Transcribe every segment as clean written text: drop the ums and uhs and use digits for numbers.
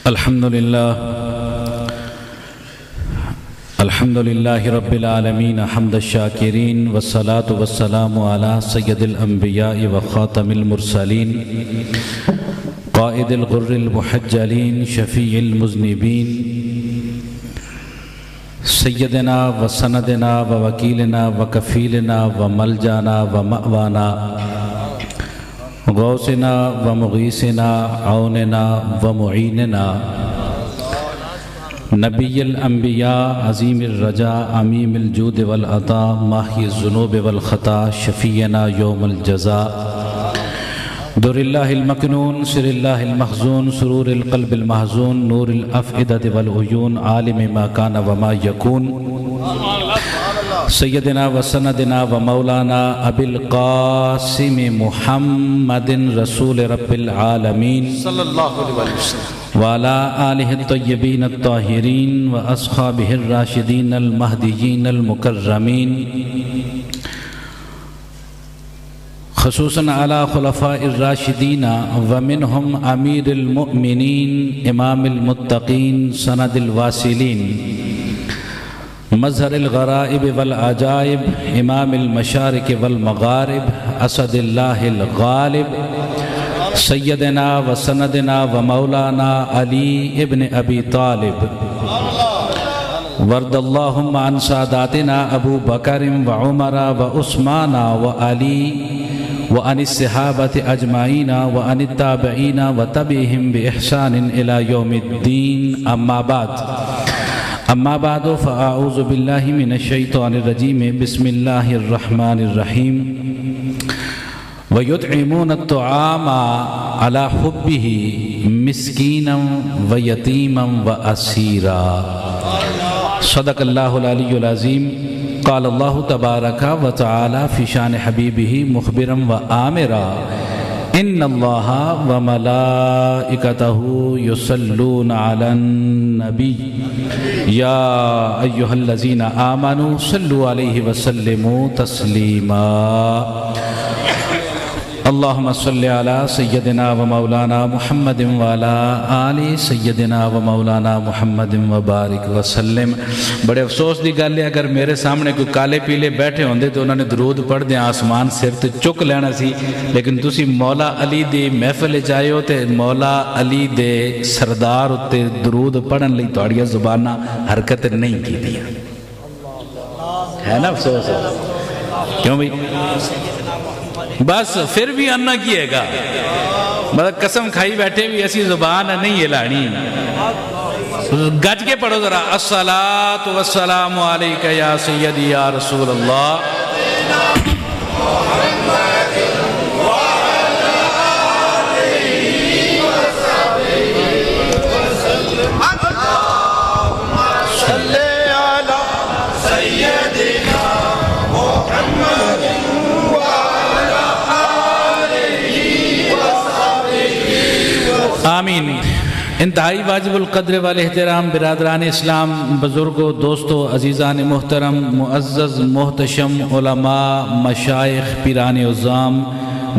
الحمد لله رب العالمين حمد الشاكرين والصلاة والسلام على سيد الأنبياء وخاتم المرسلين قائد الغر المحجلين شفيع المذنبين سيدنا وسندنا ووكيلنا وكفيلنا وملجانا ومأوانا غوثنا ومغيثنا عوننا ومعيننا نبي الأنبياء عظيم الرجاء عميم الجود والعطاء ماحي الذنوب والخطا شفيعنا يوم الجزاء در الله المكنون سر الله المخزون سرور القلب المحزون نور الأفئدة والعيون عالم ما كان وما يكون سيدنا وسندنا ومولانا أبي القاسم محمد رسول رب العالمين صلى الله عليه وسلم وعلى آله الطيبين الطاهرين وأصحابه الراشدين المهديين المكرمين خصوصاً على خلفاء الراشدين ومنهم أمير المؤمنين إمام المتقين سند الواصلين مظہر الغرائب والعجائب امام المشارق والمغارب اسد اللہ الغالب سیدنا وسندنا ومولانا علی ابن ابی طالب ورد اللہم عن ساداتنا ابو بکر وعمر وعثمان وعلی وعن الصحابة اجمعین وعن التابعین وتبعهم بإحسان الى یوم الدین اما بعد فاعوذ باللہ من الشیطان الرجیم بسم اللہ الرحمن الرحیم وَيُطْعِمُونَ الطَّعَامَ عَلَى حُبِّهِ مِسْكِينًا وَيَتِيمًا وَأَسِيرًا صدق اللہ العلی العظیم قال اللہ تبارک وتعالی فی شان حبیبہ مخبرا وآمرا ان اللہ وملائکتہ یصلون علی النبی یا ایہا الذین آمنوا صلوا علیہ وسلموا تسلیما اللہم صلی علی سیدنا و مولانا محمد وعلی آل سیدنا و مولانا محمد وبارک وسلم۔ بڑے افسوس دی گل ہے اگر میرے سامنے کوئی کالے پیلے بیٹھے ہوندے تو انہوں نے درود پڑھ دیں آسمان سر تے چک لینا سی، لیکن تسی مولا علی دی محفل چاہے ہو تے مولا علی دے سردار تے درود پڑھن لئی توڑیا زبانہ حرکت نہیں کی دیا ہے نا افسوس ہے کیوں بھئی بس پھر بھی انا کیے گا مطلب قسم کھائی بیٹھے بھی ایسی زبان نہیں ہلانی گج کے پڑھو ذرا الصلاۃ والسلام علیکہ یا سیدی یا رسول اللہ آمین۔ انتہائی واجب القدر والاحترام برادران اسلام، بزرگوں، دوستوں، عزیزان محترم، معزز محتشم علماء، مشائخ، پیران عظام،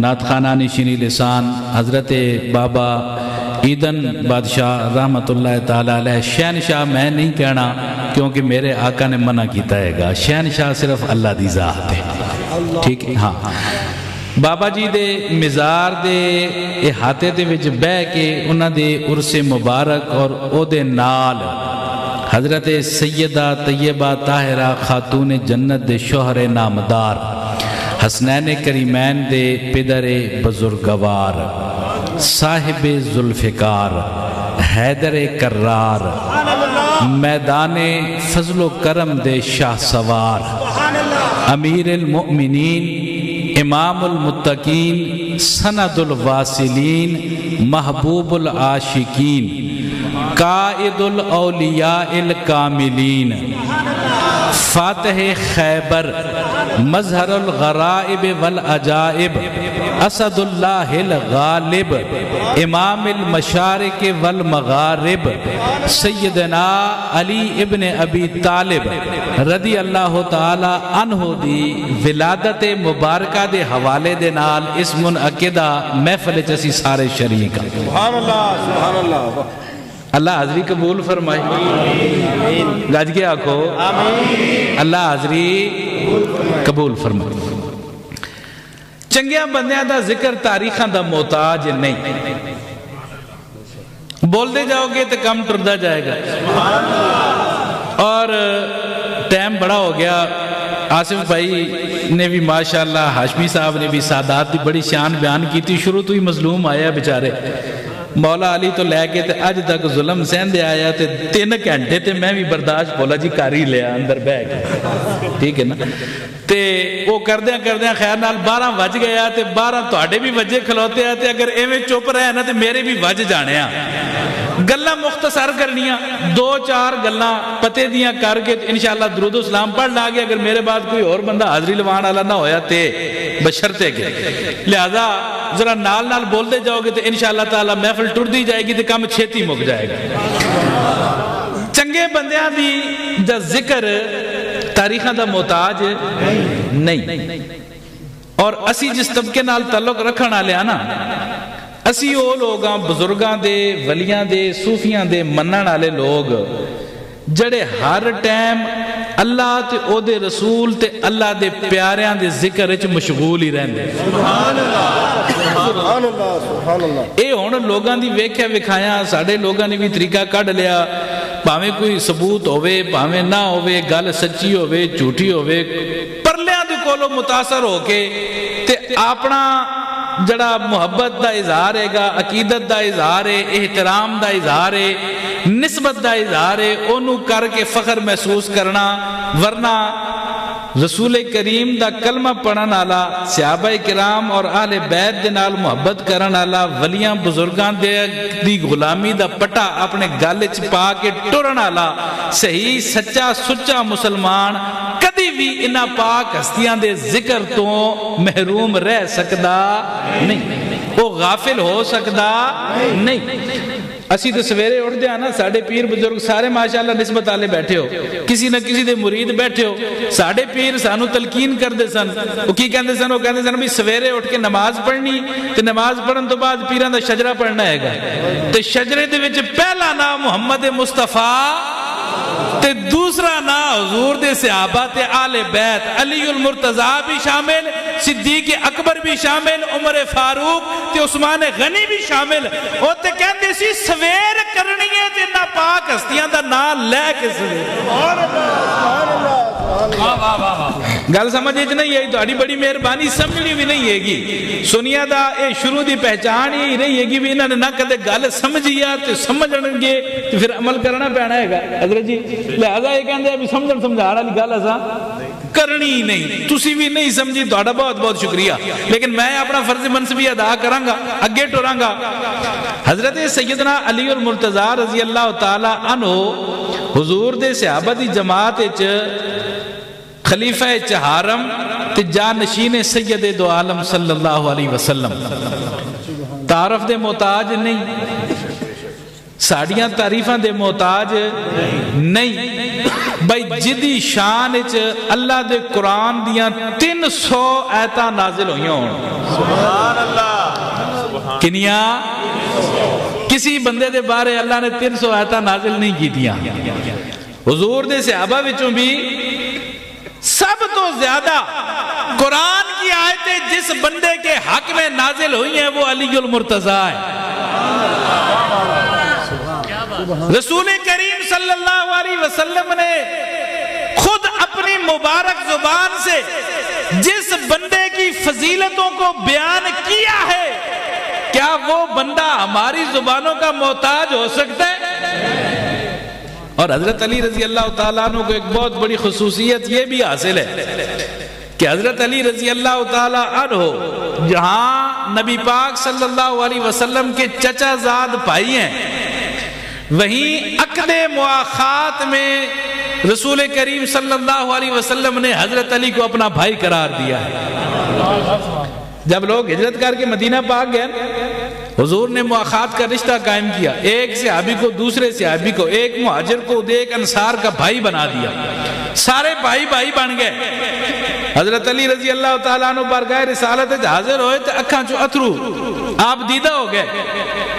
نعت خانان شینی لسان، حضرت بابا ایدن بادشاہ رحمت اللہ تعالیٰ علیہ شہنشاہ میں نہیں کہنا کیونکہ میرے آقا نے منع کیتا ہے گا، شہنشاہ صرف اللہ دی ذات ہے، ٹھیک ہے ہاں بابا جی دے مزار دے احاطے دے وچ بہ کے انہاں دے عرس مبارک اور او دے نال حضرت سیدہ طیبہ طاہرہ خاتون جنت دے شوہر نامدار حسنین کریمین دے پدر بزرگوار صاحب ذوالفقار حیدر کرار میدان فضل و کرم دے شاہ سوار امیر المؤمنین امام المتقین سند الواصلین محبوب العاشقین قائد الاولیاء الکاملین فاتح خیبر مظہر الغرائب والعجائب اسد اللہ الغالب امام المشارق والمغارب سیدنا علی ابن ابی طالب رضی اللہ تعالی عنہ دی ولادت مبارکہ دے حوالے دے نال اس منعقدہ محفل چسی سارے شریک سبحان اللہ سبحان اللہ اللہ حاضری قبول فرمائے. گج کے آکھو اللہ حاضری قبول فرمائے. چنگیاں بندیاں دا ذکر تاریخاں دا محتاج نہیں. بولتے جاؤ گے تو کم ٹردا جائے گا. اور ٹائم بڑا ہو گیا. آصف بھائی نے بھی ماشاءاللہ، ہاشمی صاحب نے بھی سادات کی بڑی شان بیان کی تھی. شروع تو ہی مظلوم آیا بیچارے، مولا علی تو لے کے تے اج تک ظلم سہندے آیا تے 3 گھنٹے تے میں بھی برداشت بولا جی کر ہی لیا اندر بہ کے. ٹھیک ہے نا. تے وہ کردیاں کردیاں خیر نال 12 وج گیا تے 12 تواڈے بھی وجے کھلوتے ہیں تے اگر ایویں چپ رہے نا تے میرے بھی وج جانے ہیں. گلاں مختصر کرنیاں 2-4 گلاں پتے دیاں کر کے انشاءاللہ درود و سلام پڑھ لا گے. اگر میرے بعد کوئی اور بندہ حاضری لوان والا نہ ہویا تے بشرتے کے لہذا ذرا نال نال بولتے جاؤ گے تو انشاءاللہ تعالی محفل ٹردی جائے گی تے کم چھیتی مک جائے گا. چنگے بندیاں دی دا ذکر تاریخاں دا محتاج نہیں. اور اسی جس طبقے نال تعلق رکھن والے نا، اسی وہ لوگاں بزرگاں دے، ولیاں دے، صوفیاں دے منن والے لوگ جڑے ہر ٹائم اللہ تے او دے رسول تے اللہ دے پیاریاں دے ذکر وچ مشغول ہی رہندے. سبحان اللہ سبحان اللہ سبحان اللہ. اے ہن لوگاں دی ویکھیا وکھایا ساڈے لوگاں نے بھی طریقہ کڈ لیا. بھاویں کوئی ثبوت ہوے بھاویں نہ ہوے، گل سچی ہوے جھوٹی ہوے، پرلیاں دے کولوں متاثر ہو کے تے اپنا جڑا محبت دا اظہار ہے گا، عقیدت دا اظہار ہے، احترام دا اظہار ہے، نسبت دا اظہار ہے، انہوں کر کے فخر محسوس کرنا. ورنہ رسول کریم دا کلمہ پڑھن والا، صحابہ کرام اور اہل بیت دے نال محبت کرن والا، ولیاں بزرگاں دی غلامی دا پٹا اپنے گل وچ پا کے ٹرن والا صحیح سچا سچا مسلمان کدی بھی انہاں پاک ہستیاں دے ذکر تو محروم رہ سکدا نہیں، وہ غافل ہو سکدا نہیں. اسی تو سویرے اٹھ دیا نا، ساڑھے پیر بزرگ سارے ماشاءاللہ نسبت آلے بیٹھے ہو، کسی نہ کسی دے مرید بیٹھے ہو. ساڑھے پیر سانو تلقین کر دے سن. وہ کی کہندے سن؟ وہ کہندے سن بھی سویرے اٹھ کے نماز پڑھنی تے نماز پڑھن تو بعد پیران دا شجرہ پڑھنا ہے گا تے شجرے دے وچ پہلا نام محمد مصطفیٰ تے دوسرا نا حضور دے صحابہ تے آل بیت، علی المرتضیٰ بھی شامل، صدیق اکبر بھی شامل، عمر فاروق تے عثمان غنی بھی شامل. او تے کہندے سی سویر کرنی ہے تے نا پاک ہستیاں دا نام لے کے سویر. سبحان اللہ سبحان اللہ. گل سمجھ اچ نہیں آئی؟ تہاڈی بڑی مہربانی، سمجھنی بھی نہیں ہے گی. سنیا دا اے شروع دی پہچان ہی نہیں ہے گی بھی انہاں نے نہ کدے گل سمجھی آ تے سمجھن گے تے پھر عمل کرنا پینا ہے گا. حضرت جی لہذا یہ کہندے ہیں بھی سمجھن سمجھاڑ والی گل اساں کرنی نہیں. تسی بھی نہیں سمجھی، تہاڈا بہت بہت شکریہ. لیکن میں اپنا فرض منصبی ادا کراں گا، اگے ٹراں گا. حضرت سیدنا علی المرتضیٰ رضی اللہ تعالی عنہ حضور دے صحابہ دی جماعت وچ خلیفہ چہارم تے جانشین سید دو عالم صلی اللہ علیہ وسلم. تعارف دے محتاج نہیں، ساڑیاں تعریفاں دے محتاج نہیں. بھائی جدی شان اچ اللہ دے قرآن دیاں 300 آیتاں نازل ہوئیاں ہوں. سبحان اللہ. کنیاں؟ کسی بندے دے بارے اللہ نے 300 آیتاں نازل نہیں کی دیا. حضور دے صحابہ وچوں بھی سب تو زیادہ قرآن کی آیتیں جس بندے کے حق میں نازل ہوئی ہیں وہ علی المرتضیٰ ہے. رسول کریم صلی اللہ علیہ وسلم نے خود اپنی مبارک زبان سے جس بندے کی فضیلتوں کو بیان کیا ہے، کیا وہ بندہ ہماری زبانوں کا محتاج ہو سکتا ہے؟ اور حضرت علی رضی اللہ تعالیٰ عنہ کو ایک بہت بڑی خصوصیت یہ بھی حاصل ہے کہ حضرت علی رضی اللہ تعالیٰ عنہ جہاں نبی پاک صلی اللہ علیہ وسلم کے چچا زاد بھائی ہیں، وہیں عقد مواخات میں رسول کریم صلی اللہ علیہ وسلم نے حضرت علی کو اپنا بھائی قرار دیا ہے. جب لوگ ہجرت کر کے مدینہ پاک گئے، حضور نے مواخات کا رشتہ قائم کیا. ایک صحابی کو دوسرے صحابی کو، ایک مہاجر کو ایک انصار کا بھائی بنا دیا. سارے بھائی بھائی بن گئے. حضرت علی رضی اللہ تعالیٰ عنہ بارگاہ رسالت حاضر ہوئے تو اکھاں چو اتھرو آپ دیدہ ہو گئے.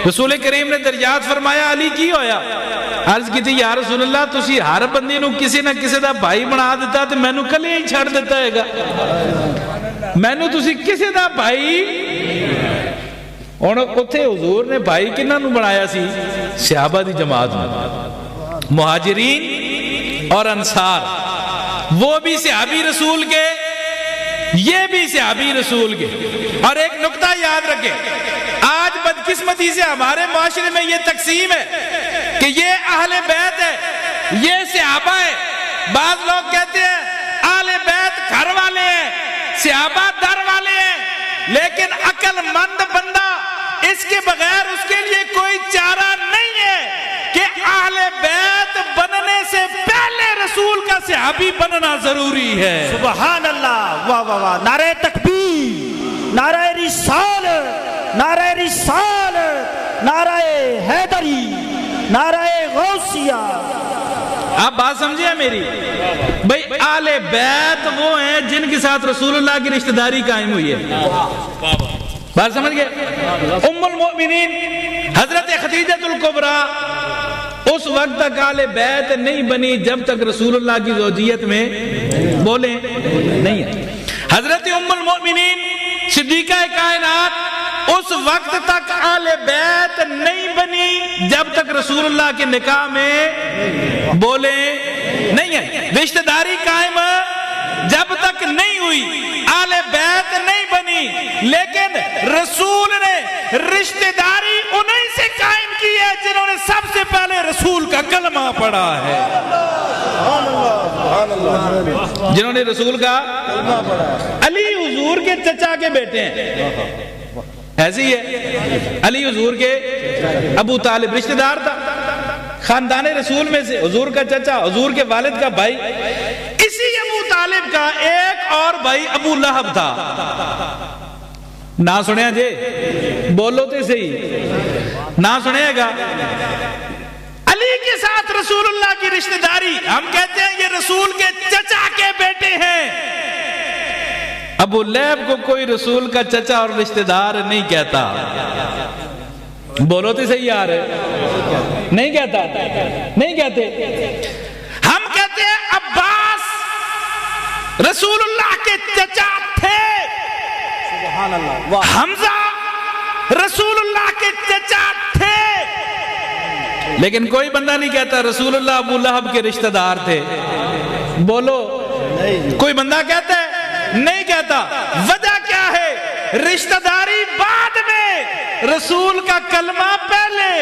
رسول کریم نے دریات فرمایا علی کی ہویا؟ عرض کی تھی یا رسول اللہ تسی ہر بندے نو کسی نہ کسی دا بھائی بنا دیتا تو میں نو کلے ہی چھڑ دیتا ہے گا، میں نو تسی کسی دا بھائی۔ اور اتھے حضور نے بھائی کنہ نو بنایا سی؟ صحابہ دی جماعت میں، مہاجرین اور انصار، وہ بھی صحابی رسول کے، یہ بھی صحابی رسول کے۔ اور ایک نکتہ یاد رکھیں، آج بدقسمتی سے ہمارے معاشرے میں یہ تقسیم ہے کہ یہ اہل بیت ہے، یہ صحابہ ہے۔ بعض لوگ کہتے ہیں اہل بیت گھر والے ہیں، صحابہ در والے ہیں، لیکن عقل مند بندہ اس کے بغیر اس کے لیے کوئی چارہ نہیں ہے کہ اہل بیت بننے سے پہلے رسول کا صحابی بننا ضروری ہے۔ سبحان اللہ، واہ واہ واہ، نعرہ تکبیر، نعرہ رسالت، نعرہ رسالت، نعرہ حیدری، نعرہ غوثیہ۔ آپ بات سمجھے میری بھئی، اہل بیت وہ ہیں جن کے ساتھ رسول اللہ کی رشتہ داری قائم ہوئی ہے۔ بات سمجھ گئے؟ ام المؤمنین حضرت خدیجہ الکبریٰ اس وقت تک اہل بیت نہیں بنی جب تک رسول اللہ کی زوجیت میں بولیں نہیں ہے۔ حضرت ام المؤمنین صدیقہ کائنات اس وقت تک اہل بیت نہیں بنی جب تک رسول اللہ کے نکاح میں بولیں نہیں ہے۔ رشتہ داری قائم جب تک نہیں ہوئی اہل بیت نہیں بنی، لیکن رسول نے رشتہ داری انہیں سے قائم کی ہے جنہوں نے سب سے پہلے رسول کا کلمہ پڑھا ہے، جنہوں نے رسول کا کلمہ پڑھا ہے۔ علی حضور کے چچا کے بیٹے ہیں، ایسے ہی ہے، علی حضور کے ابو طالب رشتہ دار تھا، خاندان رسول میں سے حضور کا چچا، حضور کے والد کا بھائی۔ اسی ابو طالب کا ایک اور بھائی ابو لہب تھا، نہ سنیا جے بولو تے صحیح، نہ سنیا گا۔ علی کے ساتھ رسول اللہ کی رشتہ داری، ہم کہتے ہیں یہ رسول کے چچا کے بیٹے ہیں۔ ابو لہب کو کوئی رسول کا چچا اور رشتہ دار نہیں کہتا، بولو تے صحیح یار، نہیں کہتا، نہیں کہتے۔ ہم کہتے ہیں عباس رسول اللہ کے چچا تھے، حمزہ رسول اللہ کے چچا تھے، لیکن کوئی بندہ نہیں کہتا رسول اللہ ابو لہب کے رشتہ دار تھے، بولو کوئی بندہ کہتا ہے؟ نہیں کہتا۔ وجہ کیا ہے؟ رشتہ داری بعد میں، رسول کا کلمہ پہلے۔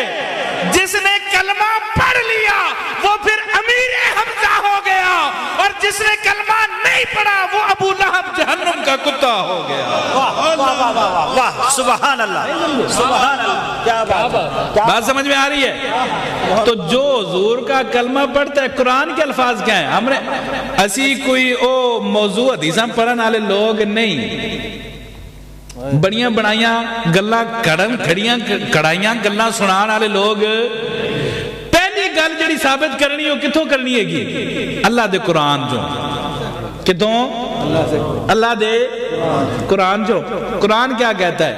جس نے کلمہ پڑھ لیا وہ پھر امیر حمزہ ہو گیا، اور جس نے کلمہ نہیں پڑھا وہ ابو لہب جہنم کا کتا ہو گیا۔ واہ واہ واہ واہ، سبحان اللہ، سبحان اللہ، کیا بات، بات سمجھ میں آ رہی ہے؟ تو جو حضور کا کلمہ پڑھتا ہے، قرآن کے الفاظ کیا ہیں؟ ہم نے اسی کوئی او موضوع حدیثاں پڑھن والے لوگ نہیں، بڑیاں بڑائیاں گلاں کڑائیاں گلاں سنان والے لوگ۔ پہلی گل جڑی ثابت کرنی ہو کتوں کرنی ہے گی؟ اللہ دے قرآن جو، کتوں؟ اللہ دے قرآن جو۔ قرآن کیا کہتا ہے؟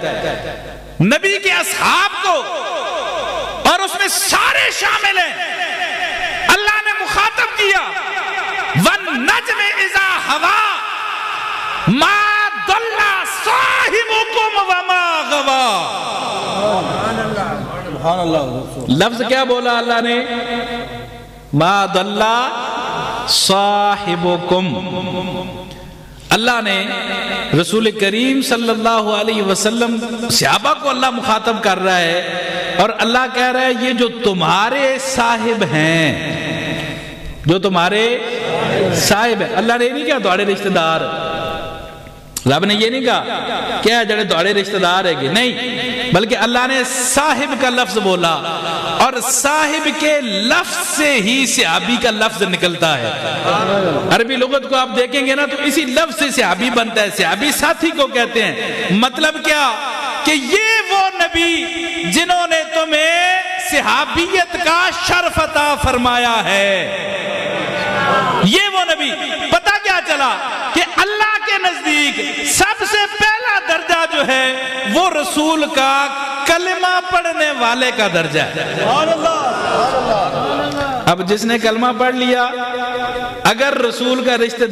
نبی کے اصحاب کو، اور اس میں سارے شامل ہیں، اللہ نے مخاطب کیا وَالنَّجْمِ إِذَا هَوَىٰ مَا ضَلَّ صَاحِبُكُمْ وَمَا غَوَىٰ۔ لفظ کیا بولا اللہ نے؟ مَا ضَلَّ صَاحِبُكُمْ۔ اللہ نے رسول کریم صلی اللہ علیہ وسلم، صحابہ کو اللہ مخاطب کر رہا ہے، اور اللہ کہہ رہا ہے یہ جو تمہارے صاحب ہیں، جو تمہارے صاحب ہیں۔ اللہ نے یہ نہیں کہا تمہارے رشتہ دار، رب نے یہ نہیں کہا کیا جڑے تمہارے رشتہ دار ہے کہ نہیں، بلکہ اللہ نے صاحب کا لفظ بولا، اور صاحب کے لفظ سے ہی صحابی کا لفظ نکلتا ہے۔ عربی لغت کو آپ دیکھیں گے نا تو اسی لفظ سے صحابی بنتا ہے، صحابی ساتھی کو کہتے ہیں۔ مطلب کیا کہ یہ وہ نبی جنہوں نے تمہیں صحابیت کا شرف عطا فرمایا ہے، یہ وہ نبی۔ پتہ کیا چلا کہ اللہ کے نزدیک سب سے پہلا درجہ جو ہے وہ رسول کا کلمہ پڑھنے والے کا درجہ ہے۔ اب جس نے کلمہ پڑھ لیا اگر رسول کا رشتہ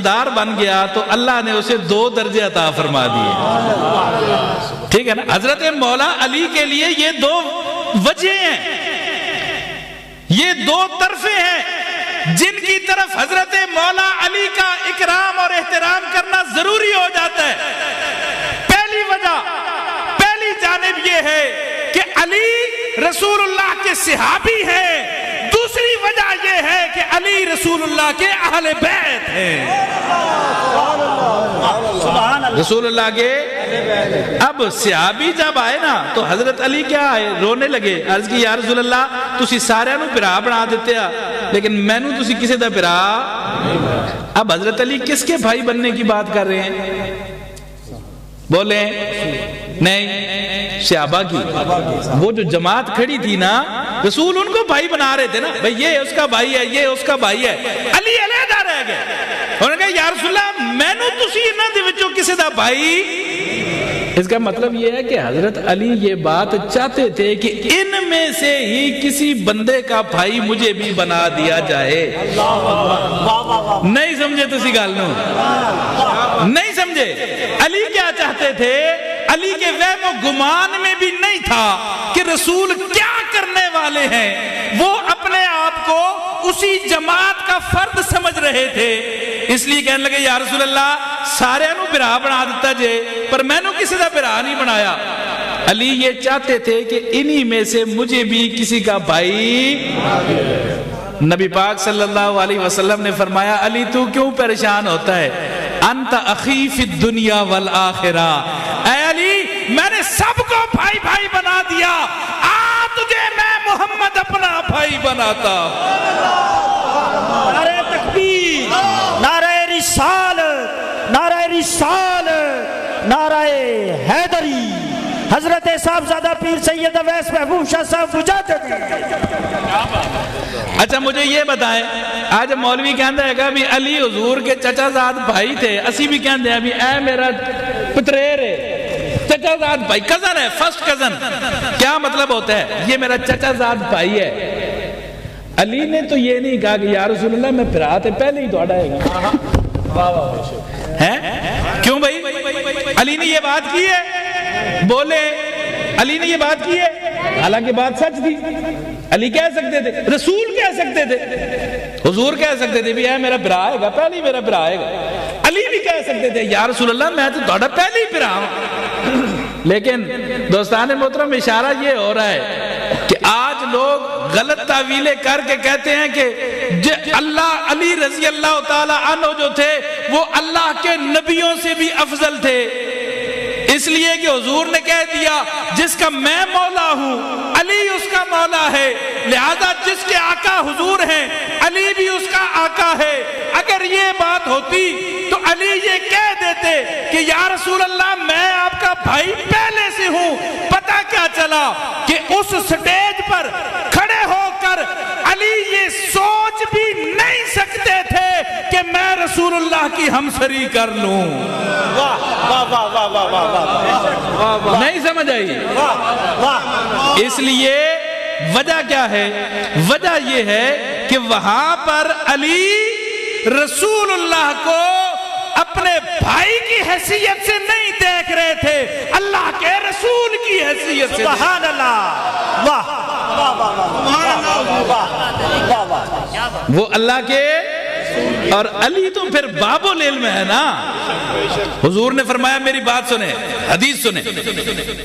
دار بن گیا تو اللہ نے اسے 2 درجے عطا فرما دیے، ٹھیک ہے نا۔ حضرت مولا علی کے لیے یہ 2 وجہ ہیں، یہ 2 طرفیں ہیں جن کی طرف حضرت مولا علی کا اکرام اور احترام کرنا ضروری ہو جاتا ہے۔ پہلی وجہ، پہلی جانب یہ ہے کہ علی رسول اللہ کے صحابی ہیں، دوسری وجہ یہ ہے کہ علی رسول اللہ کے اہل بیت ہیں، رسول اللہ کے۔ اب صحابی جب آئے نا تو حضرت علی کیا آئے، رونے لگے، عرض کی یا رسول اللہ تسی سارے نو بھرا بنا دیتے ہیں لیکن میں نو تسی کسے دا بھرا۔ اب حضرت علی کس کے بھائی بننے کی بات کر رہے ہیں؟ بولیں نہیں، صحابہ کی۔ وہ جو جماعت کھڑی تھی نا رسول ان کو بھائی بنا رہے تھے نا، بھئی یہ اس کا بھائی ہے، یہ اس کا بھائی ہے۔ علی علیحدہ رہ گئے، انہوں نے کہا یا رسول اللہ میں نو تسی انہاں دے وچوں کسے دا بھائی۔ اس کا مطلب یہ ہے کہ حضرت علی یہ بات چاہتے تھے کہ ان میں سے ہی کسی بندے کا بھائی مجھے بھی بنا دیا جائے۔ نہیں سمجھے تسی گل نو، نہیں سمجھے۔ علی کیا چاہتے تھے؟ علی کے وہم و گمان میں بھی نہیں تھا کہ رسول کیا کرنے والے ہیں، وہ اپنے آپ کو اسی جماعت کا فرد سمجھ رہے تھے، اس لیے کہنے لگے یا رسول اللہ سارے نو برا بنا دیتا جے پر میں نو کسی دا برا نہیں بنایا۔ علی یہ چاہتے تھے کہ انہی میں سے مجھے بھی کسی کا بھائی۔ نبی پاک صلی اللہ علیہ وسلم نے فرمایا علی تو کیوں پریشان ہوتا ہے، انت اخی فی الدنیا والآخرہ، اے علی میں نے سب کو بھائی بھائی بنا دیا، آ تجھے میں محمد اپنا بھائی بناتا۔ نعرہ تکبیر، نعرہ رسالت، نعرہ رسالت، نعرہ حیدری، حضرت صاحبزادہ پیر سید اویس محبوب شاہ صاحب مجدد۔ اچھا مجھے یہ بتائیں، آج مولوی کہندہ ہے کہ بھی علی حضور کے چچا زاد بھائی تھے، اسی بھی کہندے ہیں بھی اے میرا پتریر ہے، چچا زاد بھائی، کزن ہے، فرسٹ کزن۔ کیا مطلب ہوتا ہے؟ یہ میرا چچا زاد بھائی ہے۔ علی نے تو یہ نہیں کہا کہ یا رسول اللہ میں پھرا تے پہلے ہی دوڑا ہے۔ کیوں بھائی؟ علی نے یہ بات کی ہے، بولے علی نے یہ بات کی ہے، حالانکہ بات سچ تھی۔ علی کہہ سکتے تھے، رسول کہہ سکتے تھے، حضور کہہ سکتے تھے بھی اے میرا برا آئے گا، پہلی میرا برا آئے گا۔ علی بھی کہہ سکتے تھے یا رسول اللہ میں تو دوڑا پہلے ہی برا ہوں۔ لیکن دوستان محترم اشارہ یہ ہو رہا ہے کہ آج لوگ غلط تعویلیں کر کے کہتے ہیں کہ اللہ علی رضی اللہ تعالی عنہ جو تھے وہ اللہ کے نبیوں سے بھی افضل تھے، اس لیے کہ حضور نے کہہ دیا جس کا میں مولا ہوں علی اس کا مولا ہے، لہذا جس کے آقا حضور ہیں علی بھی اس کا آقا ہے۔ اگر یہ بات ہوتی تو علی یہ کہہ دیتے کہ یا رسول اللہ میں آپ کا بھائی پہلے سے ہوں۔ پتہ کیا چلا کہ اس سٹیج پر کھڑے ہو کر علی یہ سوچ بھی نہیں سکتے تھے کہ میں رسول اللہ کی ہمسری کر لوں۔ نہیں سمجھ آئی؟ اس لیے وجہ کیا ہے؟ وجہ یہ ہے کہ وہاں پر علی رسول اللہ کو اپنے بھائی کی حیثیت سے نہیں دیکھ رہے تھے، اللہ کے رسول کی حیثیت سے۔ سبحان اللہ، واہ وہ اللہ کے، اور علی تو پھر باب العلم ہے نا۔ حضور نے فرمایا میری بات سنیں، حدیث سنیں،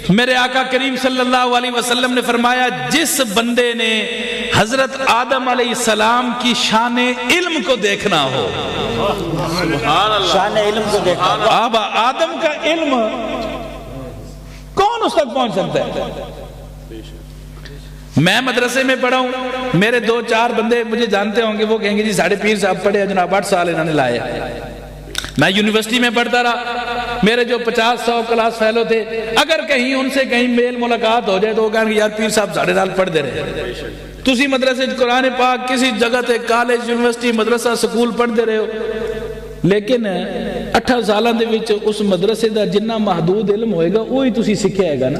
میرے آقا کریم صلی اللہ علیہ وسلم نے فرمایا جس بندے نے حضرت آدم علیہ السلام کی شان علم کو دیکھنا ہو، شان علم کو دیکھا، آبا آدم کا علم کون اس تک پہنچ سکتا ہے؟ میں مدرسے میں پڑھا ہوں، میرے 2-4 بندے مجھے جانتے ہوں گے، وہ کہیں گے جی ساڑھے پیر صاحب پڑھے جناب 8 سال انہوں نے لائے۔ میں یونیورسٹی میں پڑھتا رہا، میرے جو 50-100 کلاس فیلو تھے، اگر کہیں ان سے کہیں میل ملاقات ہو جائے تو وہ کہیں گے یار پیر صاحب ساڑھے سال پڑھ دے رہے، تسی مدرسے قرآن پاک کسی جگہ تے کالج یونیورسٹی مدرسہ سکول پڑھ دے رہے ہو۔ لیکن 8 ਸਾਲਾਂ ਦੇ ਵਿੱਚ ਉਸ ਮਦਰਸੇ ਦਾ ਜਿੰਨਾ ਮਹਦੂਦ ਇਲਮ ਹੋਏਗਾ ਉਹੀ ਤੁਸੀਂ ਸਿੱਖਿਆ ਹੈਗਾ ਨਾ,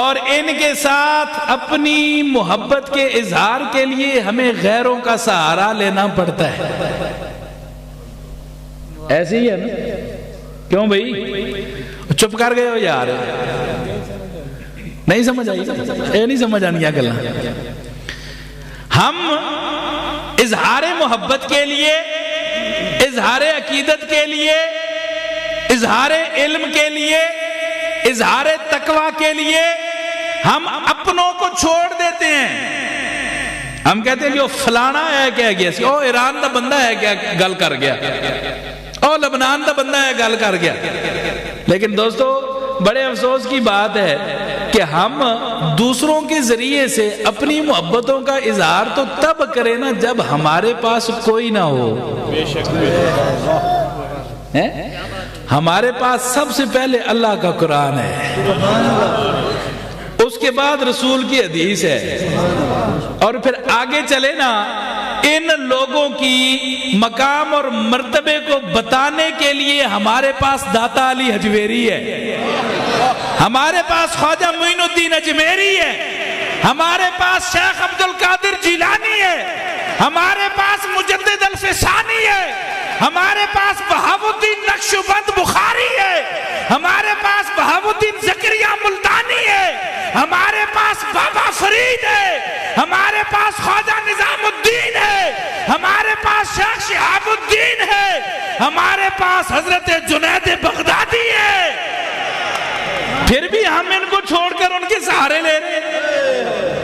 اور ان کے ساتھ اپنی محبت کے اظہار کے لیے ہمیں غیروں کا سہارا لینا پڑتا ہے. ایسے ہی ہے نا؟ کیوں بھائی چپ کر گئے ہو یار؟ نہیں سمجھ آئی؟ نہیں سمجھ آنی کیا کرنا. ہم اظہار محبت کے لیے، اظہار عقیدت کے لیے، اظہار علم کے لیے، اظہار تقوی کے لیے ہم اپنوں کو چھوڑ دیتے ہیں. ہم کہتے ہیں کہ وہ فلانا ہے کیا گیا سی، او ایران دا بندہ ہے کیا گل کر گیا، او لبنان دا بندہ ہے گل کر گیا. لیکن دوستو بڑے افسوس کی بات ہے کہ ہم دوسروں کے ذریعے سے اپنی محبتوں کا اظہار تو تب کریں نا جب ہمارے پاس کوئی نہ ہو. ہمارے پاس سب سے پہلے اللہ کا قرآن ہے، اس کے بعد رسول کی حدیث ہے، اور پھر آگے چلے نا ان لوگوں کی مقام اور مرتبے کو بتانے کے لیے ہمارے پاس داتا علی حجویری ہے، ہمارے پاس خواجہ معین الدین اجمیری ہے، ہمارے پاس شیخ عبد القادر جیلانی ہے، ہمارے پاس مجدد الفسانی ہے، ہمارے پاس بہاؤالدین نقشبند بخاری ہے، ہمارے پاس بہاؤالدین زکریا ملتانی ہے، ہمارے پاس بابا فرید ہے، ہمارے پاس خواجہ نظام الدین ہے، ہمارے پاس شیخ شہاب الدین ہے، ہمارے پاس حضرت جنید بغدادی ہے. پھر بھی ہم ان کو چھوڑ کر ان کے سہارے لے رہے ہیں.